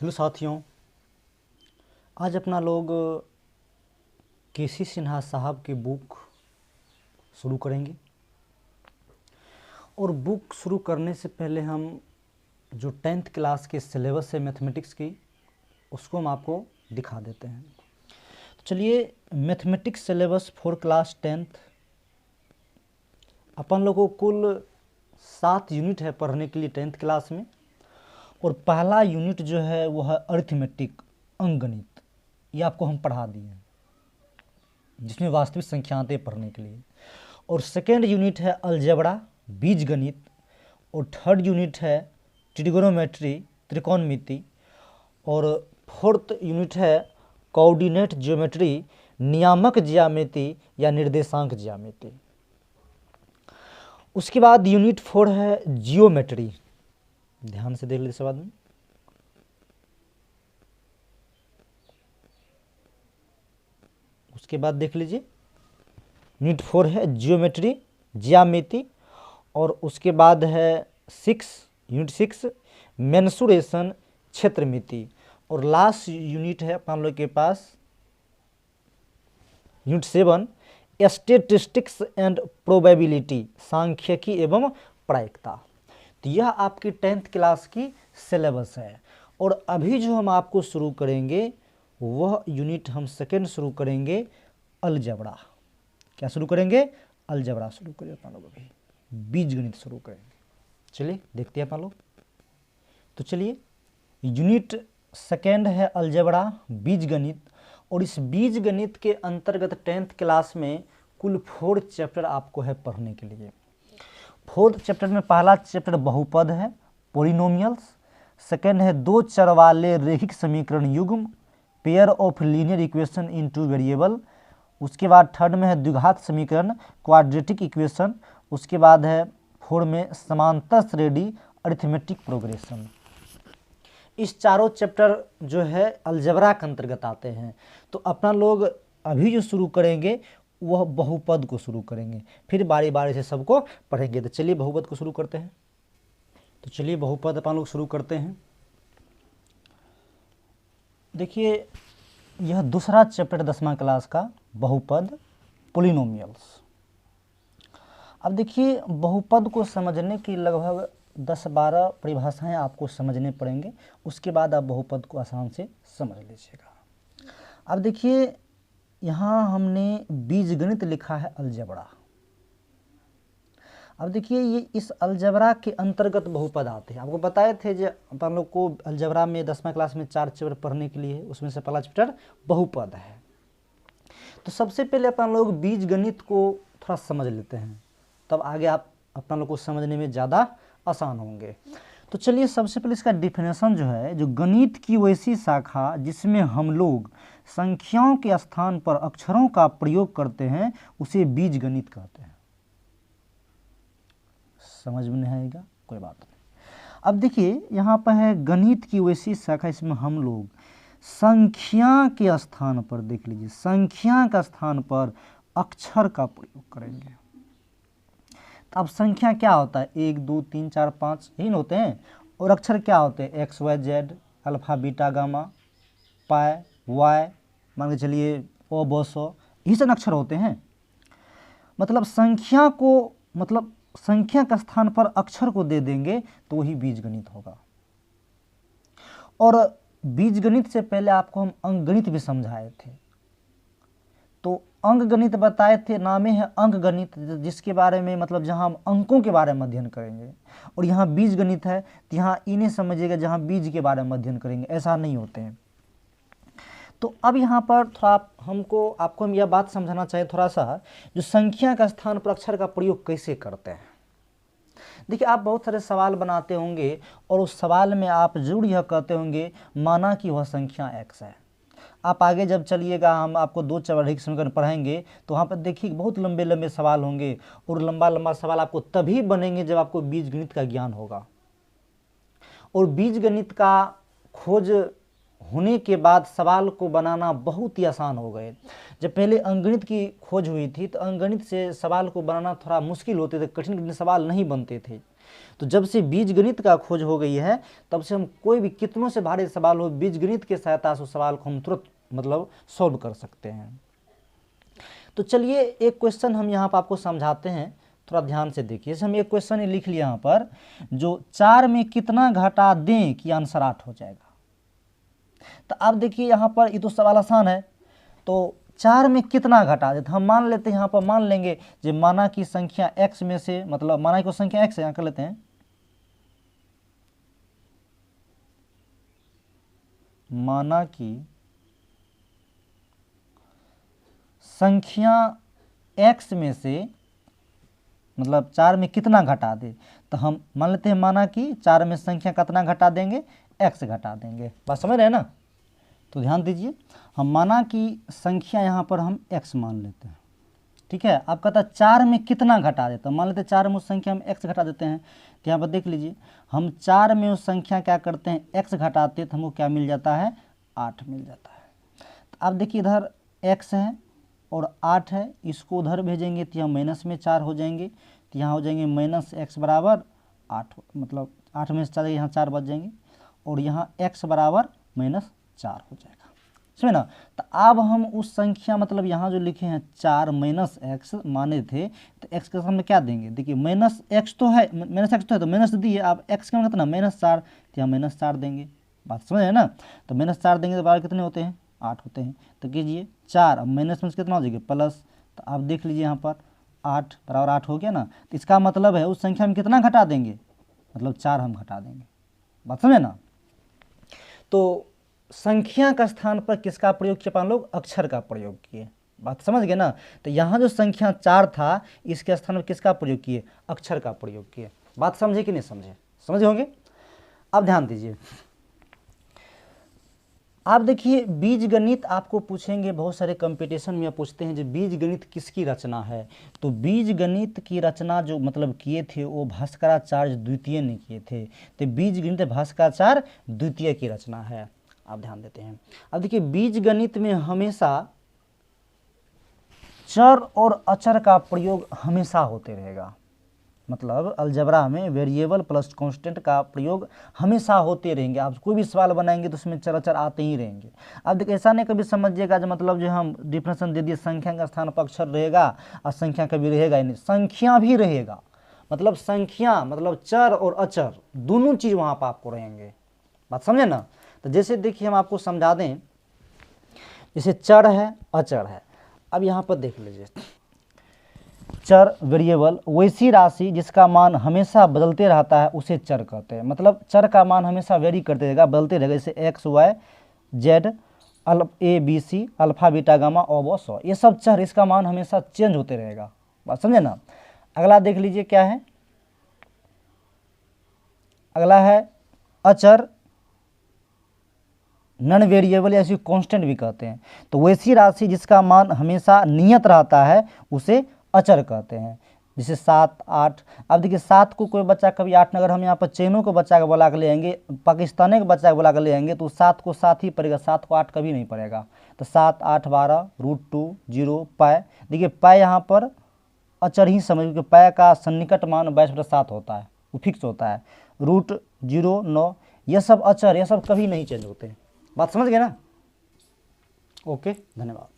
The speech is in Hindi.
हेलो साथियों, आज अपना लोग केसी सिन्हा साहब की बुक शुरू करेंगे। और बुक शुरू करने से पहले हम जो 10th क्लास के सिलेबस है मैथमेटिक्स की, उसको हम आपको दिखा देते हैं। तो चलिए, mathematics syllabus for class 10th अपन लोगों को कुल 7 यूनिट है पढ़ने के लिए 10th क्लास में। और पहला यूनिट जो है वो है अरिथमेटिक, अंकगणित। ये आपको हम पढ़ा दिए हैं, जिसमें वास्तविक संख्याएं पढ़ने के लिए। और सेकेंड यूनिट है अलजेब्रा, बीजगणित। और थर्ड यूनिट है ट्रिगोनोमेट्री, त्रिकोणमिति। और फोर्थ यूनिट है कोऑर्डिनेट ज्योमेट्री, नियामक ज्यामिति या निर्देशांक ज्यामिति। उसके बाद यूनिट 4 है जियोमेट्री। ध्यान से देख लीजिए सवाल में। उसके बाद देख लीजिए, यूनिट 4 है जियोमेट्री, ज्यामिति। और उसके बाद है यूनिट 6 मेंसुरेशन, क्षेत्रमिति। और लास्ट यूनिट है अपन लोग के पास यूनिट 7 स्टैटिस्टिक्स एंड प्रोबेबिलिटी, सांख्यिकी एवं प्रायिकता। तो यह आपकी 10th क्लास की सिलेबस है। और अभी जो हम आपको शुरू करेंगे वह यूनिट हम सेकेंड शुरू करेंगे, अलजेब्रा। क्या शुरू करेंगे? अलजेब्रा शुरू करेंगे अपन लोग। अभी बीजगणित शुरू करेंगे। चलिए देखते हैं अपन लोग। तो चलिए, यूनिट सेकेंड है अलजेब्रा, बीजगणित। और इस बीजगणित के अंतर्गत 10th क्लास में कुल 4 चैप्टर आपको है पढ़ने के लिए। 4th चैप्टर में पहला चैप्टर बहुपद है, पोलिनोमियल्स। सेकेंड है 2 चर वाले रैखिक समीकरण युग्म, pair of linear equation in 2 variable. उसके बाद थर्ड में है द्विघात समीकरण, क्वाड्रेटिक इक्वेशन। उसके बाद है 4 में समांतर श्रेणी, अरिथमेटिक प्रोग्रेशन। इस चारों चैप्टर जो है अलजेब्रा के अंतर्गत आते हैं। तो अपना लोग अभी जो शुरू करेंगे वह बहुपद को शुरू करेंगे, फिर बारी बारी से सबको पढ़ेंगे। तो चलिए बहुपद को शुरू करते हैं। तो चलिए बहुपद अपन लोग शुरू करते हैं। देखिए, यह दूसरा चैप्टर 10वां क्लास का बहुपद, पोलिनोमियल्स। अब देखिए, बहुपद को समझने की लगभग 10-12 परिभाषाएं आपको समझने पड़ेंगे। उसके बाद आप बहुपद को आसान से समझ लीजिएगा। अब देखिए, यहाँ हमने बीजगणित लिखा है अलजेब्रा। अब देखिए, ये इस अलजेब्रा के अंतर्गत बहुपद आते हैं। आपको बताए थे जो अपन लोग को अलजेब्रा में 10वां क्लास में 4 चैप्टर पढ़ने के लिए, उसमें से पहला चैप्टर बहुपद है। तो सबसे पहले अपन लोग बीजगणित को थोड़ा समझ लेते हैं, तब आगे आप अपन लोग को समझने में ज़्यादा आसान होंगे। तो चलिए, सबसे पहले इसका डिफिनेशन जो है, जो गणित की वैसी शाखा जिसमें हम लोग संख्याओं के स्थान पर अक्षरों का प्रयोग करते हैं, उसे बीजगणित कहते हैं। समझ में नहीं आएगा? कोई बात नहीं। अब देखिए, यहाँ पर है गणित की वैसी शाखा, इसमें हम लोग संख्या के स्थान पर, देख लीजिए, संख्या का स्थान पर अक्षर का प्रयोग करेंगे। अब संख्या क्या होता है? 1 2 3 4 5 यही होते हैं। और अक्षर क्या होते हैं? X Y Z, alpha beta gamma, pi Y, मान के चलिए ओ बो सो, यही सब अक्षर होते हैं। मतलब संख्या को, मतलब संख्या का स्थान पर अक्षर को दे देंगे तो वही बीजगणित होगा। और बीजगणित से पहले आपको हम अंकगणित भी समझाए थे। तो अंकगणित बताए थे, नामे है अंकगणित, जिसके बारे में मतलब जहां हम अंकों के बारे में अध्ययन करेंगे। और यहाँ बीजगणित है, तो यहाँ इन्हें समझिएगा जहाँ बीज के बारे में अध्ययन करेंगे, ऐसा नहीं होते हैं। तो अब यहाँ पर थोड़ा आपको हम यह बात समझाना चाहिए थोड़ा सा, जो संख्या का स्थान पर अक्षर का प्रयोग कैसे करते हैं। देखिए, आप बहुत सारे सवाल बनाते होंगे और उस सवाल में आप जरूर यह कहते होंगे, माना कि वह संख्या x है। आप आगे जब चलिएगा, हम आपको 2 चर रैखिक समीकरण पढ़ाएंगे, तो वहाँ पर देखिए बहुत लंबे लंबे सवाल होंगे। और लंबा लंबा सवाल आपको तभी बनेंगे जब आपको बीजगणित का ज्ञान होगा। और बीजगणित का खोज होने के बाद सवाल को बनाना बहुत ही आसान हो गए। जब पहले अंकगणित की खोज हुई थी तो अंकगणित से सवाल को बनाना थोड़ा मुश्किल होते थे, कठिन कठिन सवाल नहीं बनते थे। तो जब से बीजगणित का खोज हो गई है तब से हम कोई भी कितनों से भारी सवाल हो बीजगणित के सहायता से उस सवाल को हम तुरंत मतलब सॉल्व कर सकते हैं। तो चलिए एक क्वेश्चन हम यहाँ पर आपको समझाते हैं, थोड़ा ध्यान से देखिए। जैसे हम एक क्वेश्चन लिख लिया यहाँ पर, जो 4 में कितना घटा दें कि आंसर 8 हो जाएगा। तो अब देखिए यहाँ पर ये तो सवाल आसान है, तो 4 में कितना घटा दें, तो हम मान लेते हैं यहाँ पर, मान लेंगे जो माना की संख्या x में से, मतलब माना की संख्या x है, यहाँ कर लेते हैं, माना की संख्या x में से मतलब 4 में कितना घटा दे, तो हम मान लेते हैं माना कि 4 में संख्या कितना घटा देंगे, x घटा देंगे। बात समझ रहे हैं ना। तो ध्यान दीजिए, हम माना कि संख्या यहाँ पर हम x मान लेते हैं, ठीक है। अब कहता है 4 में कितना घटा देते, मान लेते हैं 4 में उस संख्या में x घटा देते हैं। तो यहाँ पर देख लीजिए, हम 4 में उस संख्या क्या करते हैं, x घटाते तो हमको क्या मिल जाता है, 8 मिल जाता है। तो अब देखिए इधर x है और 8 है, इसको उधर भेजेंगे तो यहाँ माइनस में 4 हो जाएंगे, तो यहाँ हो जाएंगे -x बराबर 8, मतलब 8 में से 4 यहाँ 4 बच जाएंगे, और यहाँ x बराबर -4 हो जाएगा, समझे ना। तो अब हम उस संख्या मतलब यहाँ जो लिखे हैं 4 -x माने थे, तो x के सामने क्या देंगे, देखिए -x तो है, -x तो है तो माइनस दिए, अब x का कितना -4, तो यहाँ -4 देंगे। बात समझ है ना। तो -4 देंगे तो बराबर कितने होते हैं, 8 होते हैं। तो कीजिए 4 अब माइनस में से कितना हो जाएगा, प्लस, तो आप देख लीजिए यहाँ पर 8 बराबर 8 हो गया ना। तो इसका मतलब है उस संख्या में कितना घटा देंगे, मतलब 4 हम घटा देंगे। बात समझे ना। तो संख्या का स्थान पर किसका प्रयोग किया अपन लोग, अक्षर का प्रयोग किए। बात समझ गए ना। तो यहाँ जो संख्या 4 था इसके स्थान पर किसका प्रयोग किए, अक्षर का प्रयोग किए। बात समझे कि नहीं समझे, समझे होंगे। अब ध्यान दीजिए, आप देखिए बीजगणित आपको पूछेंगे, बहुत सारे कंपटीशन में पूछते हैं जो बीजगणित किसकी रचना है। तो बीजगणित की रचना जो मतलब किए थे वो भास्कराचार्य द्वितीय ने किए थे। तो बीजगणित भास्कराचार्य द्वितीय की रचना है। आप ध्यान देते हैं। अब देखिए बीजगणित में हमेशा चर और अचर का प्रयोग हमेशा होते रहेगा, मतलब अलजबरा में वेरिएबल प्लस कांस्टेंट का प्रयोग हमेशा होते रहेंगे। आप कोई भी सवाल बनाएंगे तो उसमें चर अचर आते ही रहेंगे। अब देखिए ऐसा नहीं कभी समझिएगा जो मतलब जो हम डिफिनेशन दे दिए संख्या का स्थान पर अक्षर रहेगा और संख्या कभी रहेगा ही नहीं, संख्या भी रहेगा। मतलब संख्या मतलब चर और अचर दोनों चीज़ वहाँ पर आपको रहेंगे। बात समझे ना। तो जैसे देखिए हम आपको समझा दें, जैसे चर है अचर है। अब यहाँ पर देख लीजिए, चर वेरिएबल वैसी राशि जिसका मान हमेशा बदलते रहता है उसे चर कहते हैं। मतलब चर का मान हमेशा वेरी करते रहेगा, बदलते रहेगा, जैसे X Y Z A B C alpha beta gamma और 100, ये सब चर, इसका मान हमेशा चेंज होते रहेगा। बात समझे ना। अगला देख लीजिए क्या है, अगला है अचर नॉन वेरिएबल या इसे कांस्टेंट भी कहते हैं। तो वैसी राशि जिसका मान हमेशा नियत रहता है उसे अचर कहते हैं। जैसे 7 8। अब देखिए 7 को कोई बच्चा कभी 8 अगर हम यहाँ पर चैनों को बच्चा को बुला कर ले आएंगे, पाकिस्तानी के बच्चा को बुला कर ले आएंगे तो 7 को 7 ही पड़ेगा, 7 को 8 कभी नहीं पड़ेगा। तो 7 8 12 √2 0 पाए। देखिए पाए यहाँ पर अचर ही समझ, क्योंकि पाए का सन्निकट मान 22/7 होता है, वो फिक्स होता है। √0 9, ये सब अचर, ये सब कभी नहीं चेंज होते। बात समझ गए ना। ओके, धन्यवाद।